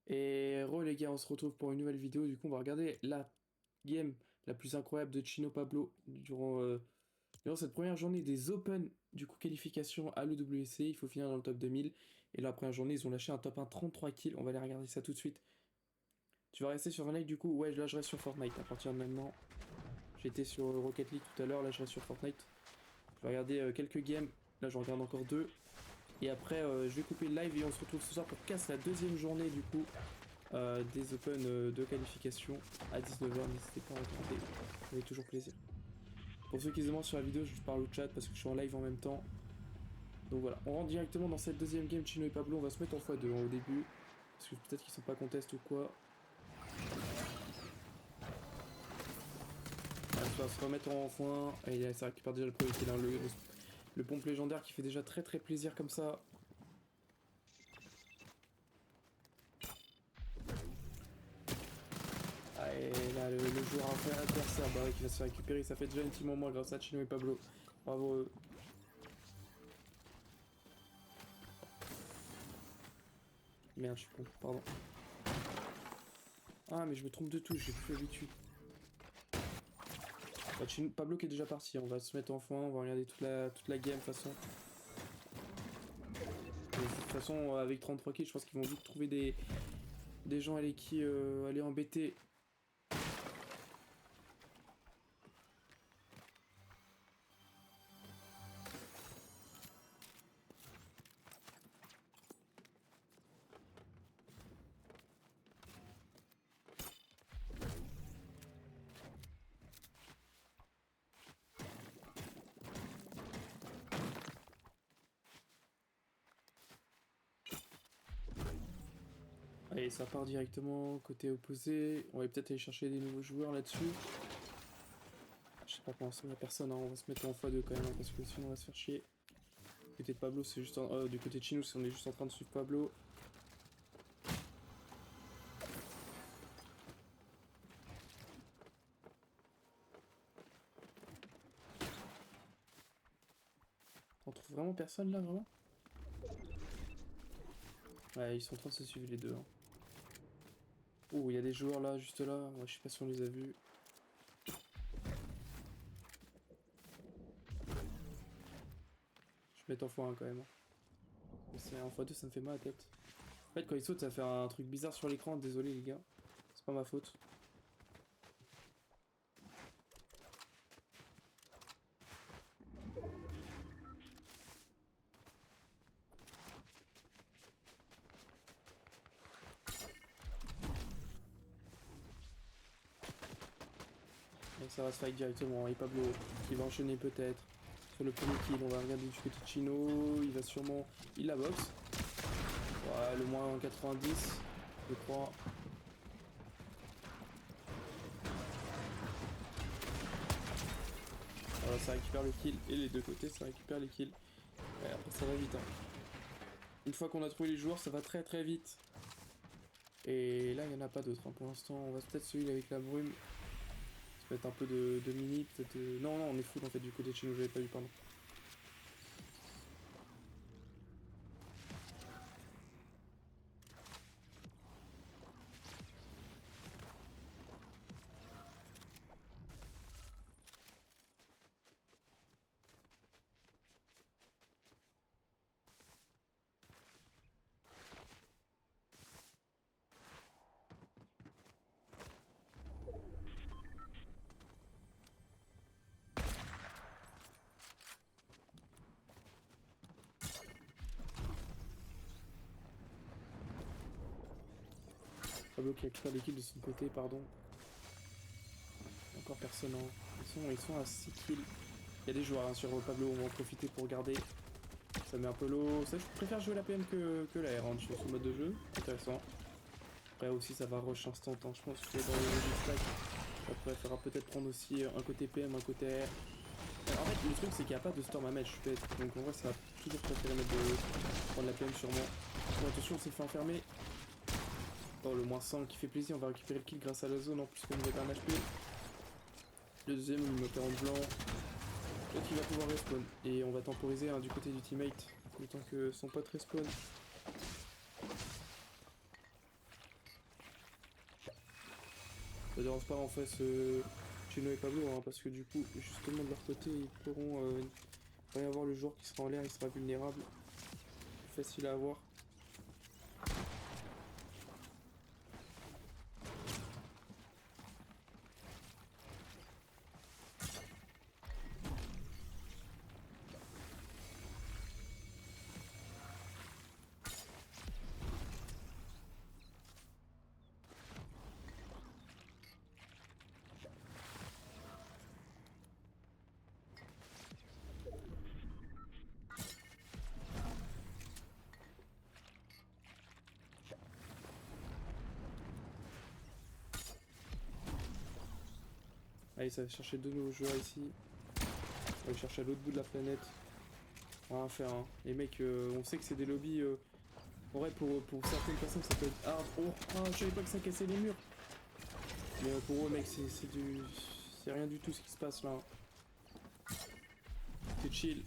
Et les gars, on se retrouve pour une nouvelle vidéo. Du coup, on va regarder la game la plus incroyable de Chino Pablo durant cette première journée des Open. Du coup, qualification à l'EWC. Il faut finir dans le top 2000. Et la première journée, ils ont lâché un top 1 33 kills. On va aller regarder ça tout de suite. Tu vas rester sur Fortnite du coup? Ouais, là je reste sur Fortnite à partir de maintenant. J'étais sur Rocket League tout à l'heure, là je reste sur Fortnite. Je vais regarder quelques games. Là, j'en regarde encore deux. Et après, je vais couper le live et on se retrouve ce soir pour casse la deuxième journée du coup des Open de qualification à 19h. N'hésitez pas à regarder, ça fait toujours plaisir. Pour ceux qui se demandent sur la vidéo, je parle au chat parce que je suis en live en même temps. Donc voilà, on rentre directement dans cette deuxième game. Chino et Pablo, on va se mettre en x2 au début. Parce que peut-être qu'ils sont pas contest ou quoi. On va se remettre en x1. Et ça récupère déjà le premier kill, hein, le pompe légendaire qui fait déjà très très plaisir comme ça. Ah, et là, le joueur adversaire bah, qui va se faire récupérer, ça fait déjà un petit moment grâce à Chino et Pablo. Bravo eux. Merde, je suis con, pardon. Ah, mais je me trompe de touche, j'ai plus l'habitude. Bah, Pablo qui est déjà parti, on va se mettre en foin, on va regarder toute la game de toute façon. De toute façon, avec 33 kills, je pense qu'ils vont vite trouver des gens aller qui aller embêter. Allez, ça part directement côté opposé. On va peut-être aller chercher des nouveaux joueurs là-dessus. Je sais pas pour l'instant, il n'y a personne, hein. On va se mettre en x2 quand même, hein, parce que sinon on va se faire chier. Du côté de Pablo, c'est juste du côté de Chino, on est juste en train de suivre Pablo. On trouve vraiment personne là, vraiment? Ouais, ils sont en train de se suivre les deux, hein. Oh, il y a des joueurs là, juste là. Ouais, je sais pas si on les a vus. Je vais mettre en x1 quand même, hein. Mais c'est en x2, ça me fait mal à la tête. En fait, quand il saute, ça fait un truc bizarre sur l'écran. Désolé les gars. C'est pas ma faute. Donc ça va se fight directement. Et Pablo qui va enchaîner peut-être sur le premier kill. On va regarder du côté de Chino. Il va sûrement. Il la boxe. Ouais, le moins 90, je crois. Voilà, ça récupère le kill. Et les deux côtés, ça récupère les kills. Et après, ça va vite, hein. Une fois qu'on a trouvé les joueurs, ça va très très vite. Et là, il n'y en a pas d'autres, hein. Pour l'instant, on va peut-être celui avec la brume. Ça peut être un peu de mini, peut-être. Non, non, on est full en fait du côté de chez nous, j'avais pas vu, pardon. Pablo qui récupère des kills de son côté, pardon. Encore personne, hein. Ils sont à 6 kills. Il y a des joueurs hein, sur Pablo, on va en profiter pour regarder. Ça met un peu l'eau. Ça, je préfère jouer la PM que la R hein, sur ce mode de jeu. Intéressant. Après aussi, ça va rush instant. Hein. Je pense que dans le stack, ça préférera peut-être prendre aussi un côté PM, un côté R. En fait, le truc, c'est qu'il n'y a pas de storm à mettre, je bête. Donc en vrai, ça va toujours préférer prendre la PM sur moi. Bon, attention, on s'est fait enfermer. Oh, le moins 100 qui fait plaisir. On va récupérer le kill grâce à la zone en plus qu'on nous un HP. Le deuxième, il me fait en blanc. Peut-être qu'il va pouvoir respawn. Et on va temporiser hein, du côté du teammate. Le temps que son pote respawn. Ça dérange pas en fait Chino et Pablo, hein, parce que du coup, justement de leur côté, ils pourront pas y avoir le joueur qui sera en l'air, il sera vulnérable. Plus facile à avoir. Allez, ça va chercher deux nouveaux joueurs ici. On va aller chercher à l'autre bout de la planète. Rien à faire, hein. Les mecs, on sait que c'est des lobbies. En vrai, pour certaines personnes, ça peut être hard. Oh, ah, je savais pas que ça cassait les murs. Mais pour eux, mec, c'est rien du tout ce qui se passe là. C'est chill.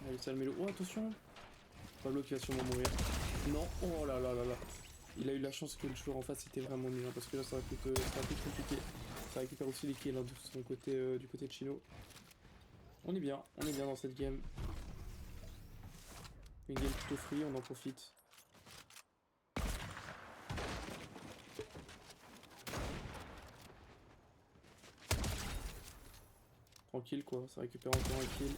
Allez, ça le mélo. Oh, attention. Pablo qui va sûrement mourir. Non. Oh là là là là. Il a eu la chance que le joueur en face était vraiment nul, hein, parce que là, ça va être compliqué. Ça récupère aussi les kills, hein, de son côté, du côté de Chino. On est bien dans cette game. Une game plutôt free, on en profite. Tranquille quoi, ça récupère encore un kill.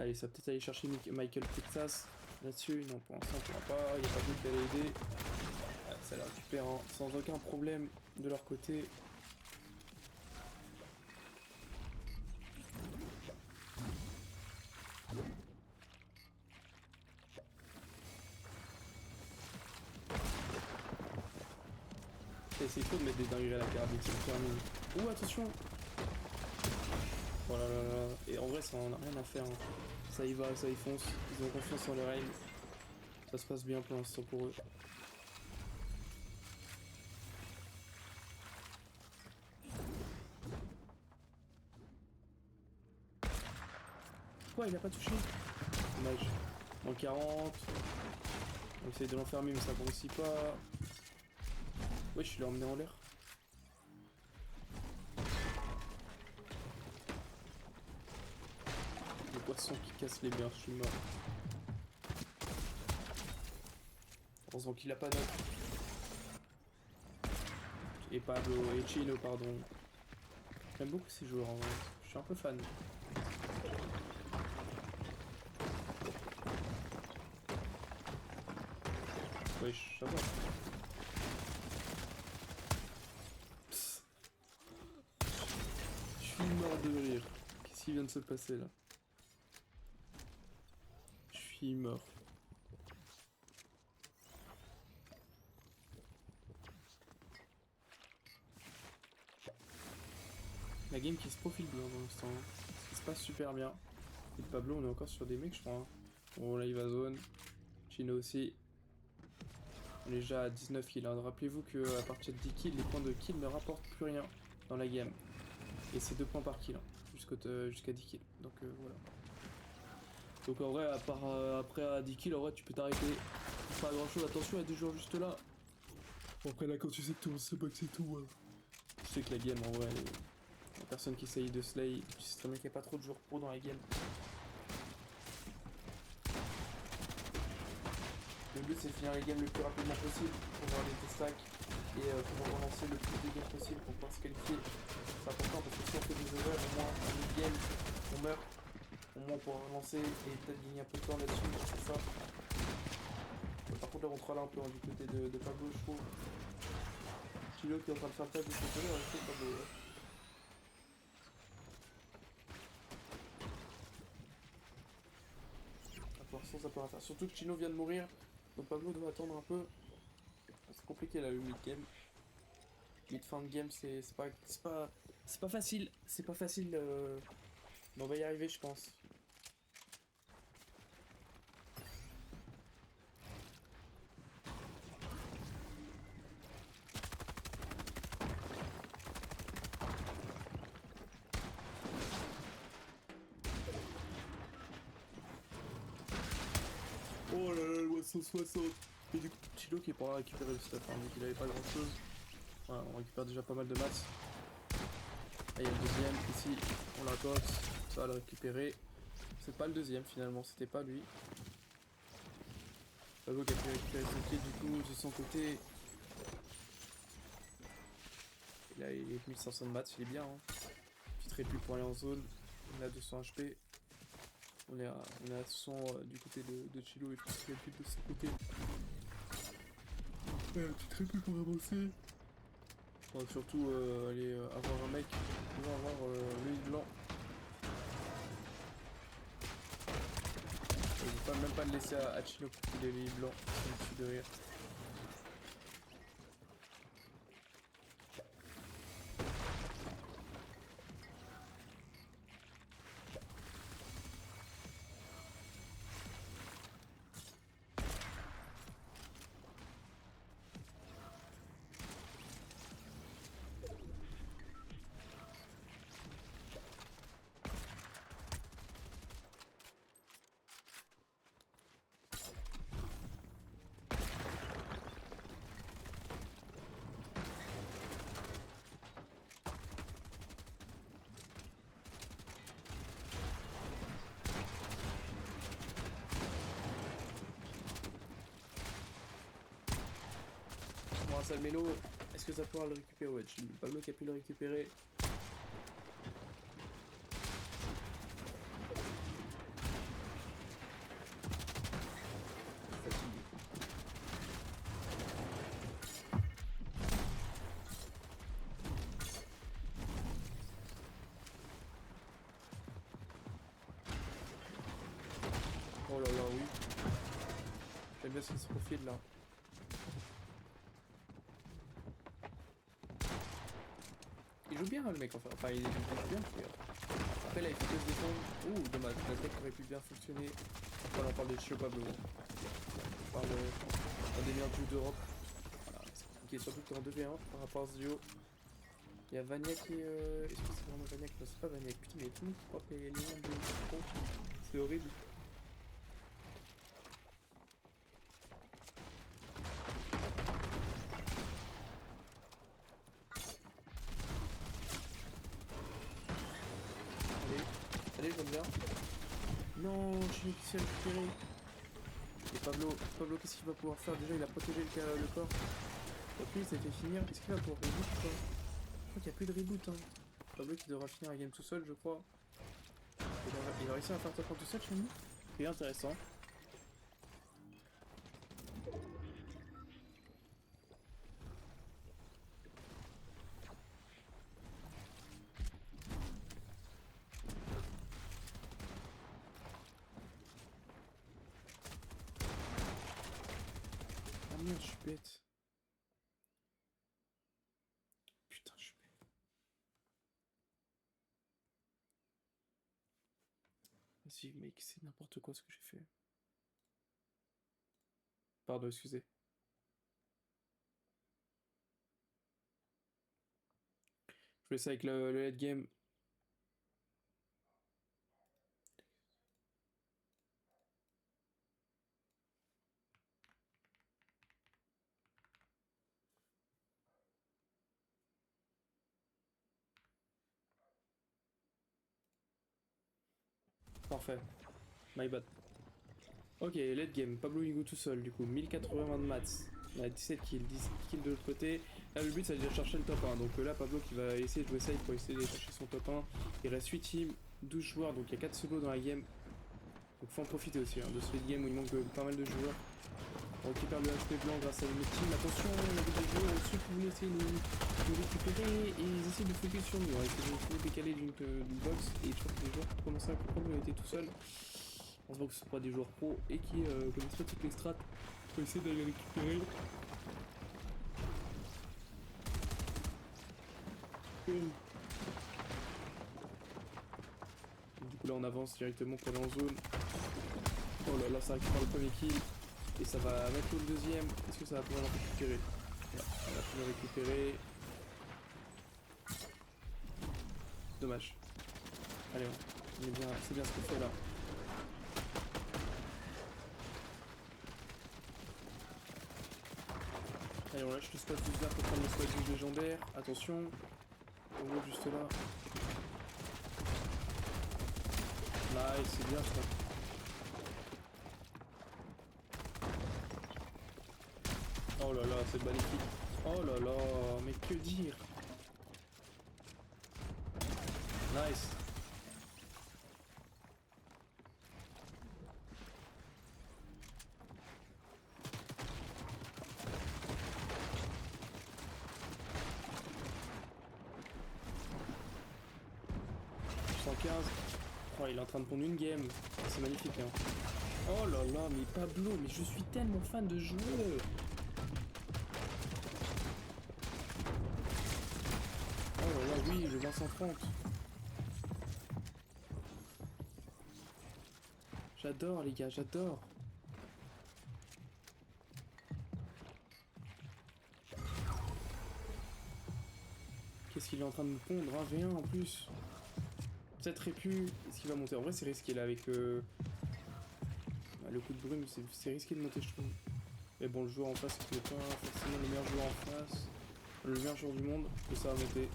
Allez, ça va peut-être aller chercher Michael Texas là-dessus. Non, pour l'instant, on pourra pas. Il n'y a pas d'autre qui va l'aider. Ah, ça la récupère hein, sans aucun problème de leur côté. C'est chaud de mettre des dingueries à la carabine, c'est le termine. Ouh, attention! Oh là là là. Et en vrai, ça en a rien à faire. Hein. Ça y va, ça y fonce. Ils ont confiance en leur aim. Ça se passe bien pour l'instant pour eux. Quoi, il a pas touché? Dommage. En 40. On essaye de l'enfermer, mais ça réussit pas. Ouais, je l'ai emmené en l'air. Le poisson qui casse les murs, je suis mort. Heureusement qu'il a pas d'off. Et Pablo, et Chino, pardon. J'aime beaucoup ces joueurs, en vrai. Je suis un peu fan. Wesh, ça va. Je suis mort de rire. Qu'est-ce qui vient de se passer là? Je suis mort. La game qui se profile bien dans l'instant. Ça se passe super bien. Et Pablo, on est encore sur des mecs, je crois. Hein. Bon, là il va zone. Chino aussi. On est déjà à 19 kills. Hein. Rappelez-vous qu'à partir de 10 kills, les points de kill ne rapportent plus rien dans la game. Et c'est 2 points par kill. Hein, jusqu'à 10 kills. Donc voilà. Donc en vrai, à part après à 10 kills, en vrai, tu peux t'arrêter. Pas grand chose. Attention, il y a des joueurs juste là. Bon, après là, quand tu sais que tout le monde se boxe et tout, tu sais que la game en vrai, la personne qui essaye de slay, tu sais très bien qu'il n'y a pas trop de joueurs pro dans la game. Le but c'est de finir les games le plus rapidement possible pour avoir les stacks et pouvoir relancer le plus de games possible pour pouvoir se qualifier. C'est important parce que si on fait des overs, au moins en une game on meurt. Au moins on pourra relancer et peut-être gagner un peu de temps là-dessus, c'est ça. Par contre là on troll un peu hein, du côté de Pablo je trouve. Chilo qui est en train de faire le tâche de son côté, restez Pablo. Pour l'instant ça peut rien faire. Surtout que Chino vient de mourir. Donc Pablo doit attendre un peu. C'est compliqué là le mid game. Mid fin de game c'est pas facile. C'est pas facile. Mais on va y arriver je pense. 560. Et du coup, Chilo qui est pour récupérer le stuff, hein, vu qu'il avait pas grand chose. Voilà, on récupère déjà pas mal de maths. Là, il y a le deuxième, ici, on la boxe, ça va le récupérer. C'est pas le deuxième finalement, c'était pas lui. Pablo qui a pu récupérer son kill du coup de son côté. Et là, il est 1500 de maths, il est bien. Hein. Petite répli pour aller en zone. On est à 200 HP. On est à 100 du côté de Chilo et petite répli de son côté. Petite répli pour avancer. On va surtout aller avoir un mec, on va avoir le blanc. Je ne vais même pas le laisser à Chilo pour qu'il ait les blancs, c'est dessus derrière. Bon, un sale mélo, est-ce que ça pourra le récupérer? Ouais, Pablo qui a pu le récupérer. Oh là là, oui. J'aime bien ce qui se profile là. Il joue bien le mec enfin, il joue bien. Après là il fait que se défendre. Ouh dommage, la tech aurait pu bien fonctionner. Voilà, on parle de Chio Pablo. On parle d'un des meilleurs joueurs d'Europe. Voilà, c'est compliqué, surtout que t'es en 2v1 par rapport à ce duo. Il y a Vaniac et est-ce que c'est vraiment Vaniac? Non c'est pas Vaniac, putain mais il y a tout le monde qui frappe les noms de pro. C'est horrible. Allez, j'aime bien. Non, je suis qui s'est récupéré. Et Pablo qu'est-ce qu'il va pouvoir faire? Déjà il a protégé le corps. Donc lui il s'est fait finir. Est-ce qu'il va pouvoir reboot ou pas? Je crois qu'il n'y a plus de reboot hein. Pablo qui devra finir la game tout seul je crois. Il a réussi à faire top 1 tout seul chez nous. C'est intéressant. Ah merde je suis bête. Putain je suis bête. Vas-y mec c'est n'importe quoi ce que j'ai fait. Pardon excusez. Je fais ça avec le late game. Parfait. My bad. Ok, late game. Pablo Higo tout seul du coup. 1080 de maths. On a 17 kills, 10 kills de l'autre côté. Là le but c'est de chercher le top 1. Donc là Pablo qui va essayer de jouer safe pour essayer de chercher son top 1. Il reste 8 teams, 12 joueurs, donc il y a 4 solos dans la game. Donc faut en profiter aussi hein, de ce late game où il manque pas mal de joueurs. On récupère le HP blanc grâce à une team. Attention, il y a des joueurs au-dessus qui voulaient essayer de nous récupérer et ils essaient de focus sur nous. On va essayer de nous décaler d'une box et je crois que les joueurs qui commençaient à comprendre qu'on était tout seul. On se voit que ce ne sont pas des joueurs pro et qui connaissent pas toutes les strats pour essayer d'aller les récupérer. Du coup là on avance directement pour aller en zone. Oh là là ça récupère le premier kill. Et ça va mettre le deuxième. Est-ce que ça va pouvoir le récupérer? Ouais, on va pouvoir le récupérer. Dommage. Allez, on est bien, c'est bien ce qu'on fait là. Allez, on lâche le squad plus vert pour prendre le squad rouge légendaire. Attention. On roule juste là. Nice, c'est bien ça. Oh là là, c'est magnifique. Oh là là, mais que dire. Nice. Oh, il est en train de prendre une game. C'est magnifique, hein. Oh là là, mais Pablo, mais je suis tellement fan de joueur. Oh là là, oui, le 2030. J'adore, les gars, j'adore. Qu'est-ce qu'il est en train de me pondre? Un V1 en plus. Cette répu, est-ce qu'il va monter? En vrai, c'est risqué là avec le coup de brume, c'est risqué de monter, je trouve. Mais bon, le joueur en face, il n'est pas forcément le meilleur joueur en face. Le meilleur joueur du monde, et ça va monter.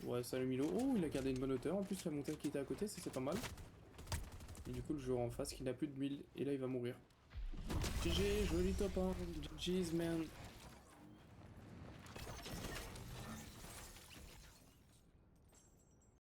Ouais, salut Milo. Oh, il a gardé une bonne hauteur. En plus, la montée qui était à côté, c'est pas mal. Et du coup, le joueur en face qui n'a plus de 1000. Et là, il va mourir. GG, joli top 1. GG's, man.